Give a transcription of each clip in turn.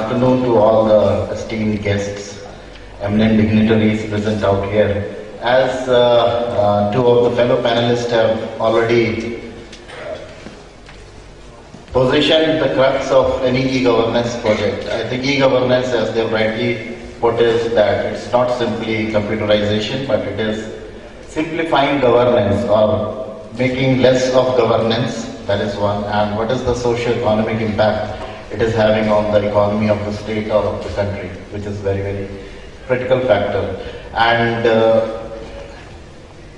afternoon to all the esteemed guests, eminent dignitaries present out here. As two of the fellow panelists have already positioned the crux of any e-governance project, I think e-governance, as they rightly put, is that it's not simply computerization, but it is simplifying governance or making less of governance. That is one. And what is the socio-economic impact it is having on the economy of the state or of the country, which is very, very critical factor. And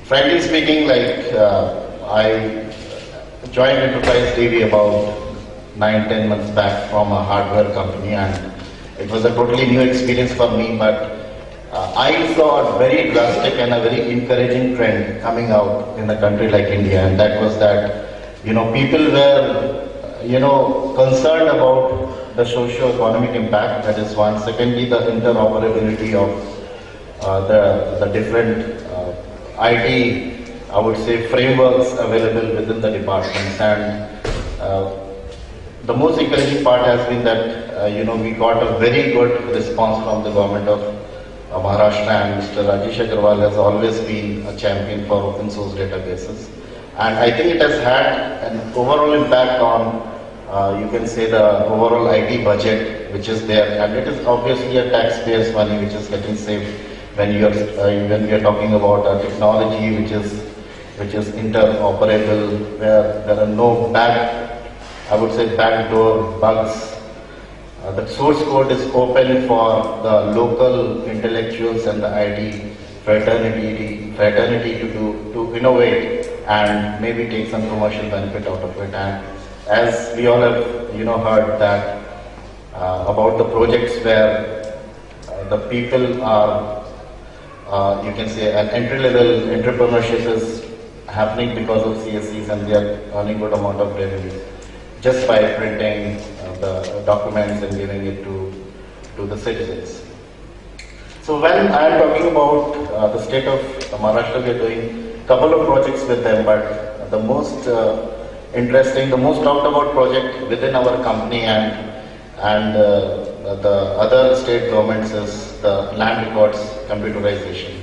frankly speaking, I joined Enterprise TV about 9-10 months back from a hardware company, and it was a totally new experience for me, but I saw a very drastic and a very encouraging trend coming out in a country like India, and that was that, people were, concerned about the socio-economic impact. That is one. Secondly, the interoperability of the different IT, I would say, frameworks available within the departments. And the most encouraging part has been that, we got a very good response from the government of Maharashtra, and Mr. Rajesh Agrawal has always been a champion for open source databases. And I think it has had an overall impact on, you can say, the overall IT budget which is there. And it is obviously a taxpayer's money which is getting saved when we are talking about a technology which is interoperable, where there are no backdoor bugs. The source code is open for the local intellectuals and the IT fraternity to innovate and maybe take some commercial benefit out of it. And as we all have heard that about the projects where the people are, you can say, an entry-level entrepreneurship is happening because of CSCs, and they are earning good amount of revenue just by printing the documents and giving it to the citizens. So when I am talking about the state of Maharashtra, we are doing a couple of projects with them, but the most interesting, the most talked about project within our company and the other state governments is the land records computerization.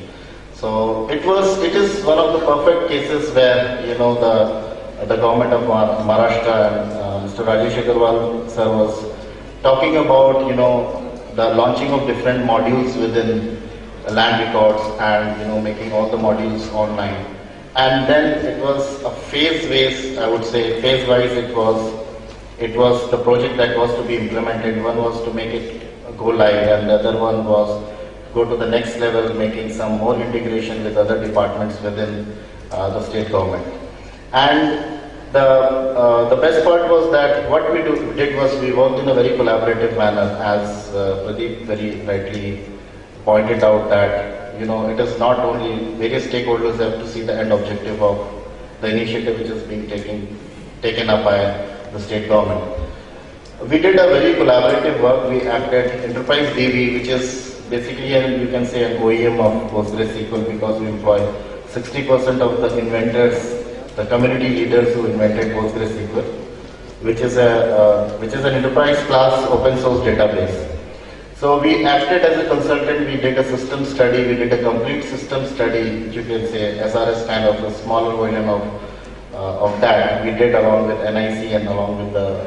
So it is one of the perfect cases where the government of Maharashtra and Mr. Rajesh Agrawal sir was talking about the launching of different modules within land records and making all the modules online. And then it was a phase-wise, I would say, phase-wise it was the project that was to be implemented. One was to make it go live, and the other one was go to the next level, making some more integration with other departments within the state government. And the best part was that what we did was we worked in a very collaborative manner, as Pradeep very rightly pointed out that it is not only various stakeholders have to see the end objective of the initiative which is being taken up by the state government. We did a very collaborative work. We acted Enterprise DB, which is basically you can say an OEM of PostgreSQL, because we employ 60% of the inventors, the community leaders who invented PostgreSQL, which is an enterprise class open source database. So we acted as a consultant. We did a system study. We did a complete system study, which you can say SRS kind of a smaller version of that. We did along with NIC and along with the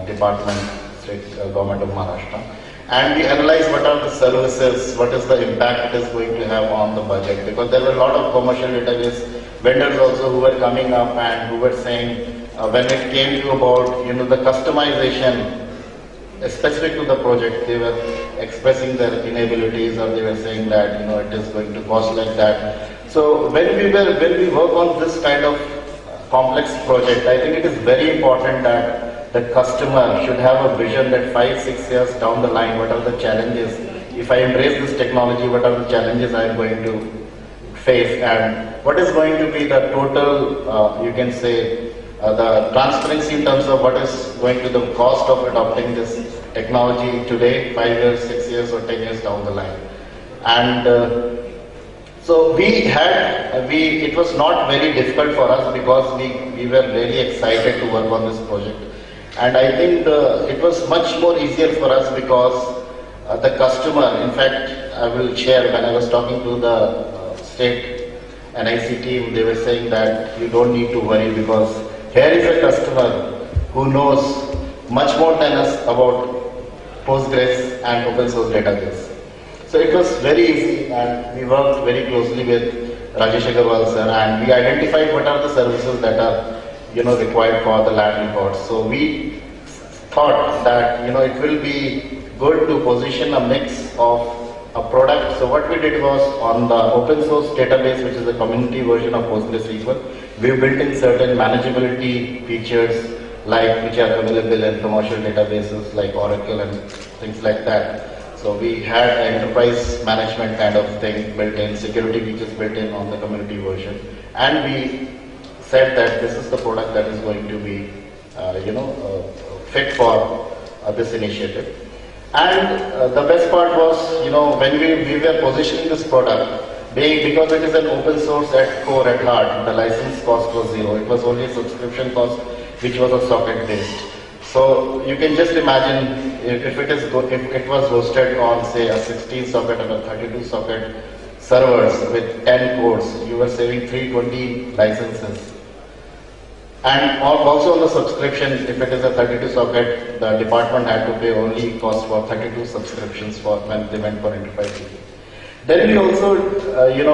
department, state government of Maharashtra. And we analyzed what are the services, what is the impact it is going to have on the budget, because there were a lot of commercial database vendors also who were coming up and who were saying when it came to about the customization specific to the project, they were expressing their inabilities, or they were saying that it is going to cost like that. So when we work on this kind of complex project, I think it is very important that the customer should have a vision that 5-6 years down the line, what are the challenges? If I embrace this technology, what are the challenges I am going to face, and what is going to be the total, you can say, the transparency in terms of what is going to the cost of adopting this technology today, 5 years, 6 years, or 10 years down the line. And so it was not very difficult for us, because we were really excited to work on this project. And I think it was much more easier for us because the customer, in fact, I will share when I was talking to the state NIC team, they were saying that you don't need to worry because here is a customer who knows much more than us about Postgres and open source database. So it was very easy and we worked very closely with Rajesh Agarwal sir and we identified what are the services that are required for the land records. So we thought that it will be good to position a mix of a product. So what we did was on the open source database, which is a community version of PostgreSQL, we built in certain manageability features which are available in commercial databases like Oracle and things like that. So we had an enterprise management kind of thing built in, security features built in on the community version, and we said that this is the product that is going to be, fit for this initiative. And the best part was, when we were positioning this product, because it is an open source at core, at heart, the license cost was zero. It was only a subscription cost, which was a socket based. So you can just imagine if it was hosted on say a 16 socket or a 32 socket servers with 10 cores, you were saving 320 licenses. And also on the subscription, if it is a 32 socket, the department had to pay only cost for 32 subscriptions for when they went for enterprise DB. Then we also,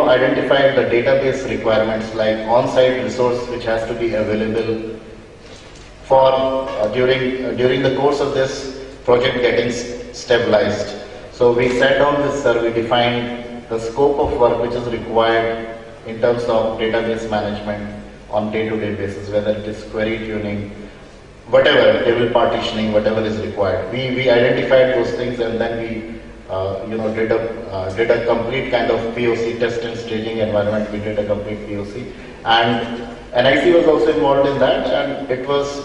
identified the database requirements like on-site resource which has to be available for during the course of this project getting stabilized. So we sat down with sir, we defined the scope of work which is required in terms of database management on day-to-day basis, whether it is query tuning, whatever, table partitioning, whatever is required. We identified those things and then we did a complete kind of POC, test and staging environment. We did a complete POC, and NIC was also involved in that, and it was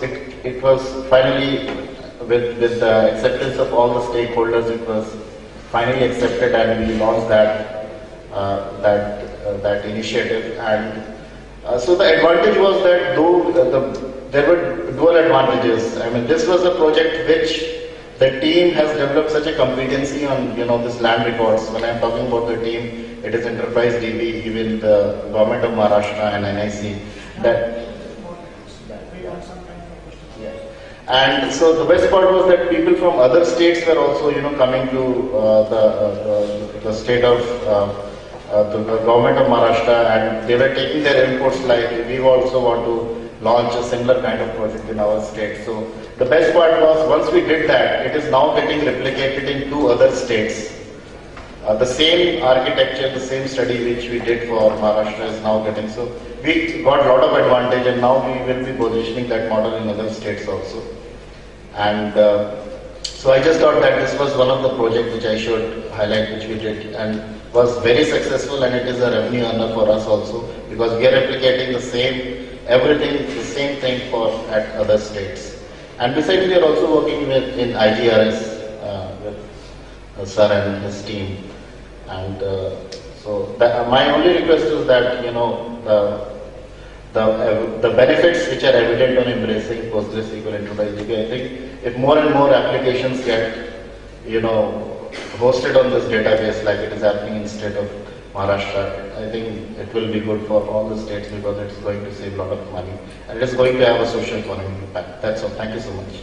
finally with the acceptance of all the stakeholders, it was finally accepted, and we launched that initiative. And so the advantage was that there were dual advantages. I mean, this was a project which the team has developed such a competency on this land records. When I'm talking about the team, it is Enterprise DB, even the government of Maharashtra and NIC. And so the best part was that people from other states were also coming to the state of the government of Maharashtra, and they were taking their inputs like we also want to launch a similar kind of project in our state. So the best part was once we did that, it is now getting replicated in 2 other states. The same architecture, the same study which we did for Maharashtra is now getting. So we got a lot of advantage, and now we will be positioning that model in other states also. And so I just thought that this was one of the projects which I should highlight, which we did, and was very successful, and it is a revenue earner for us also, because we are replicating the same thing at other states. And besides, we are also working in IGRS with sir and his team. And so my only request is that the benefits which are evident on embracing PostgreSQL Enterprise DB, I think if more and more applications get hosted on this database like it is happening in state of Maharashtra, I think it will be good for all the states because it's going to save a lot of money and it's going to have a social economic impact. That's all. Thank you so much.